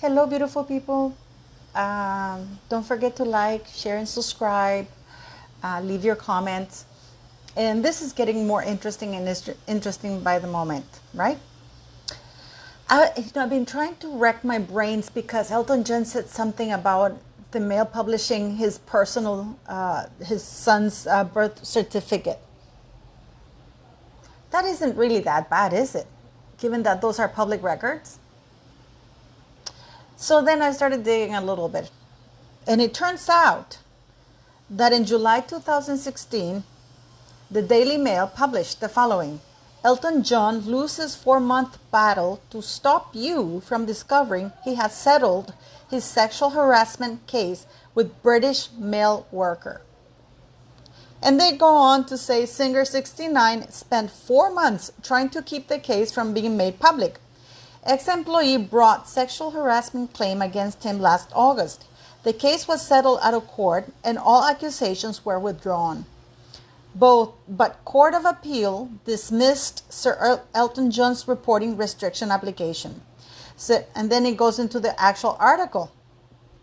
Hello, beautiful people. Don't forget to like, share, and subscribe. Leave your comments. And this is getting more interesting and interesting by the moment, right? I've been trying to rack my brains because Elton John said something about the Mail publishing his his son's birth certificate. That isn't really that bad, is it? Given that those are public records. So then I started digging a little bit. And it turns out that in July 2016, the Daily Mail published the following. Elton John loses 4-month battle to stop you from discovering he has settled his sexual harassment case with British mail worker. And they go on to say singer 69 spent 4 months trying to keep the case from being made public. Ex-employee brought sexual harassment claim against him last August. The case was settled out of court and all accusations were withdrawn. But Court of Appeal dismissed Sir Elton John's reporting restriction application. And then it goes into the actual article.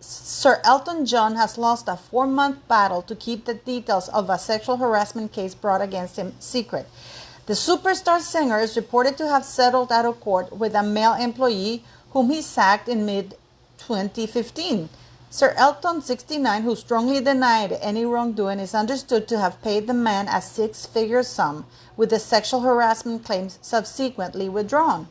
Sir Elton John has lost a 4-month battle to keep the details of a sexual harassment case brought against him secret. The superstar singer is reported to have settled out of court with a male employee whom he sacked in mid-2015. Sir Elton, 69, who strongly denied any wrongdoing, is understood to have paid the man a 6-figure sum, with the sexual harassment claims subsequently withdrawn.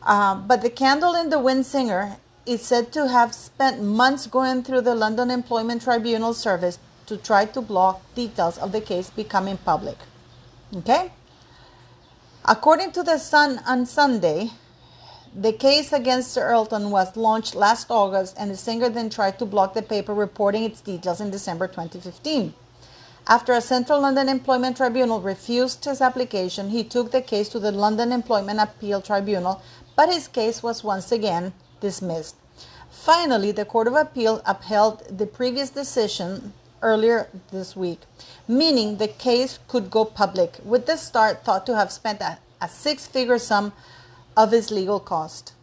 But the candle in the wind singer is said to have spent months going through the London Employment Tribunal service to try to block details of the case becoming public. Okay? According to The Sun on Sunday, the case against Sir Elton was launched last August, and the singer then tried to block the paper reporting its details in December 2015. After a Central London Employment Tribunal refused his application, he took the case to the London Employment Appeal Tribunal, but his case was once again dismissed. Finally, the Court of Appeal upheld the previous decision earlier this week, meaning the case could go public, with the star thought to have spent a 6-figure sum of his legal cost.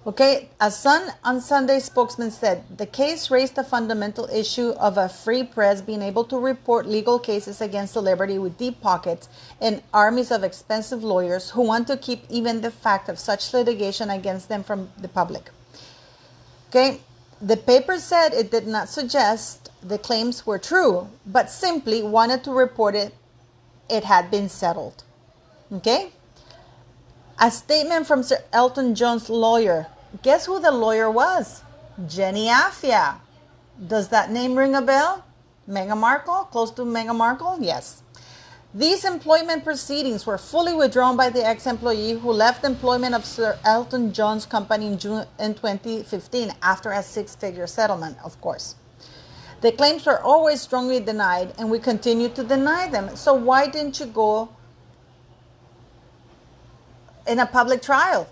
Okay, a Sun on Sunday spokesman said the case raised the fundamental issue of a free press being able to report legal cases against celebrity with deep pockets and armies of expensive lawyers who want to keep even the fact of such litigation against them from the public. Okay, the paper said it did not suggest the claims were true, but simply wanted to report it had been settled. Okay? A statement from Sir Elton John's lawyer. Guess who the lawyer was? Jenny Afia. Does that name ring a bell? Meghan Markle? Close to Meghan Markle? Yes. These employment proceedings were fully withdrawn by the ex-employee who left employment of Sir Elton John's company in June 2015 after a 6-figure settlement, of course. The claims were always strongly denied, and we continue to deny them. So why didn't you go in a public trial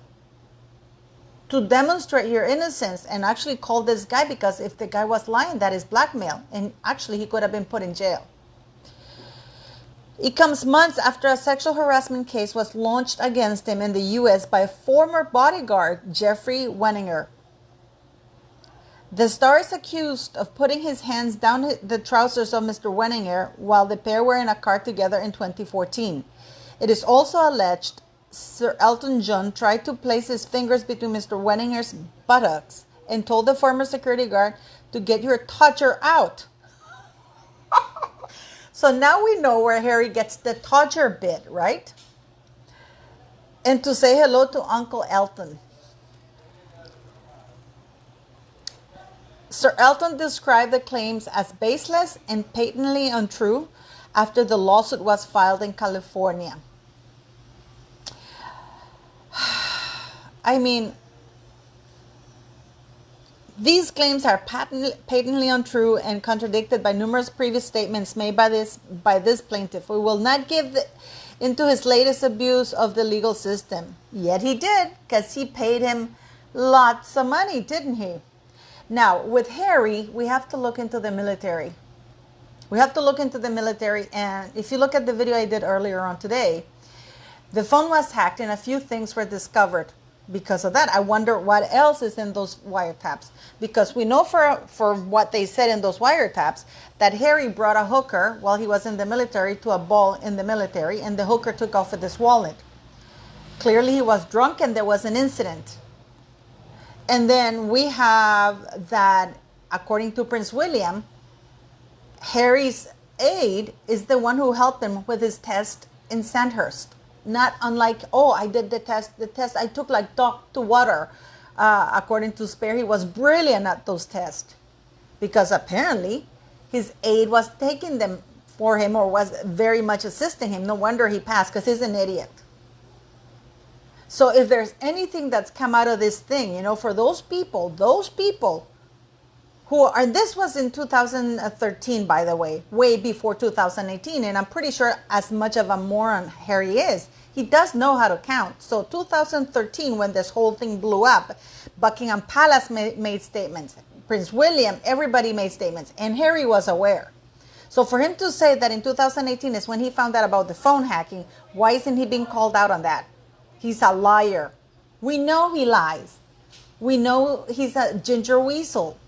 to demonstrate your innocence and actually call this guy? Because if the guy was lying, that is blackmail, and actually he could have been put in jail. It comes months after a sexual harassment case was launched against him in the U.S. by former bodyguard Jeffrey Wenninger. The star is accused of putting his hands down the trousers of Mr. Wenninger while the pair were in a car together in 2014. It is also alleged Sir Elton John tried to place his fingers between Mr. Wenninger's buttocks and told the former security guard to get your todger out. So now we know where Harry gets the todger bit, right? And to say hello to Uncle Elton. Sir Elton described the claims as baseless and patently untrue after the lawsuit was filed in California. I mean, these claims are patently untrue and contradicted by numerous previous statements made by this plaintiff. We will not give into his latest abuse of the legal system. Yet he did, because he paid him lots of money, didn't he? Now, with Harry, we have to look into the military. And if you look at the video I did earlier on today, the phone was hacked and a few things were discovered. because of that. I wonder what else is in those wiretaps, because we know for what they said in those wiretaps that Harry brought a hooker while he was in the military to a ball in the military, and the hooker took off with his wallet. Clearly he was drunk and there was an incident. And then we have that, according to Prince William, Harry's aide is the one who helped him with his test in Sandhurst. Not unlike, oh, I did the test I took like duck to water. According to Spare, he was brilliant at those tests, because apparently his aide was taking them for him, or was very much assisting him. No wonder he passed, because he's an idiot. So if there's anything that's come out of this thing, for those people who are, and this was in 2013, by the way, way before 2018, and I'm pretty sure as much of a moron Harry is, he does know how to count. So 2013, when this whole thing blew up, Buckingham Palace made statements, Prince William, everybody made statements, and Harry was aware. So for him to say that in 2018 is when he found out about the phone hacking, why isn't he being called out on that? He's a liar. We know he lies. We know he's a ginger weasel.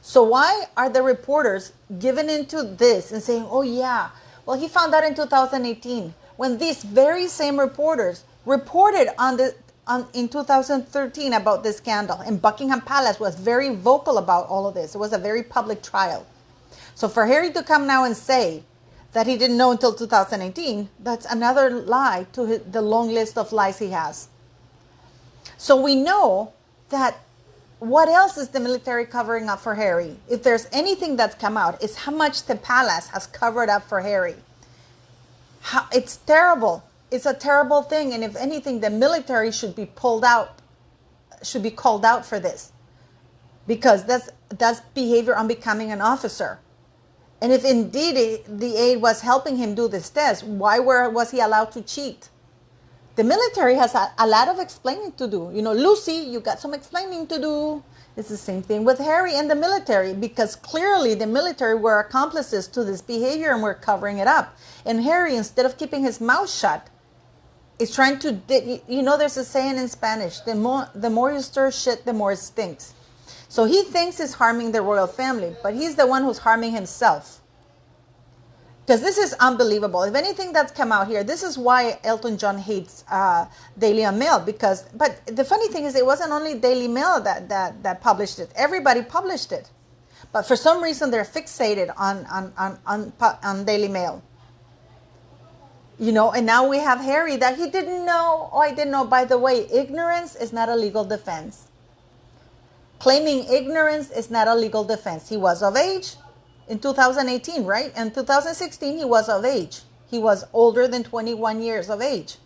So why are the reporters giving into this and saying, oh yeah, well, he found out in 2018, when these very same reporters reported in 2013 about this scandal, and Buckingham Palace was very vocal about all of this. It was a very public trial. So for Harry to come now and say that he didn't know until 2018, that's another lie to the long list of lies he has. So we know that. What else is the military covering up for Harry? If there's anything that's come out, it's how much the palace has covered up for Harry. It's terrible. It's a terrible thing. And if anything, the military should be called out for this, because that's behavior unbecoming an officer. And if indeed the aide was helping him do this test, why was he allowed to cheat? The military has a lot of explaining to do. Lucy, you got some explaining to do. It's the same thing with Harry and the military, because clearly the military were accomplices to this behavior and were covering it up. And Harry, instead of keeping his mouth shut, is trying to, there's a saying in Spanish, the more you stir shit, the more it stinks. So he thinks he's harming the royal family, but he's the one who's harming himself. Because this is unbelievable. If anything that's come out here, this is why Elton John hates Daily Mail. But the funny thing is, it wasn't only Daily Mail that published it. Everybody published it. But for some reason, they're fixated on Daily Mail. And now we have Harry that he didn't know. Oh, I didn't know. By the way, ignorance is not a legal defense. Claiming ignorance is not a legal defense. He was of age. In 2018, right? In 2016, he was of age. He was older than 21 years of age.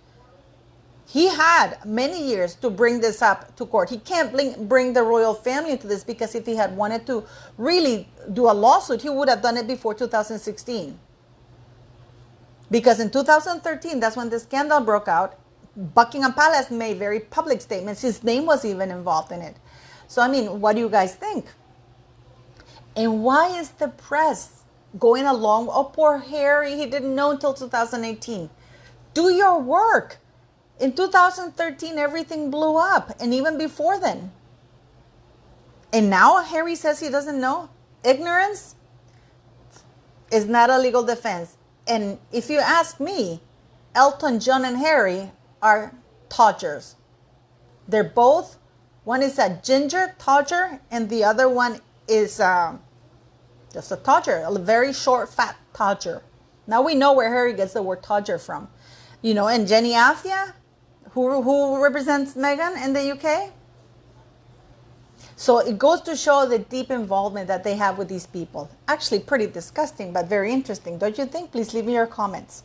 He had many years to bring this up to court. He can't bring the royal family into this, because if he had wanted to really do a lawsuit, he would have done it before 2016. Because in 2013, that's when the scandal broke out. Buckingham Palace made very public statements. His name was even involved in it. So, what do you guys think? And why is the press going along? Oh, poor Harry, he didn't know until 2018. Do your work. In 2013, everything blew up, and even before then. And now Harry says he doesn't know. Ignorance is not a legal defense. And if you ask me, Elton John and Harry are todgers. They're both, one is a ginger todger, and the other one is just a todger, a very short, fat todger. Now we know where Harry gets the word todger from. And Jenny Afia, who represents Meghan in the UK. So it goes to show the deep involvement that they have with these people. Actually pretty disgusting, but very interesting. Don't you think? Please leave me your comments.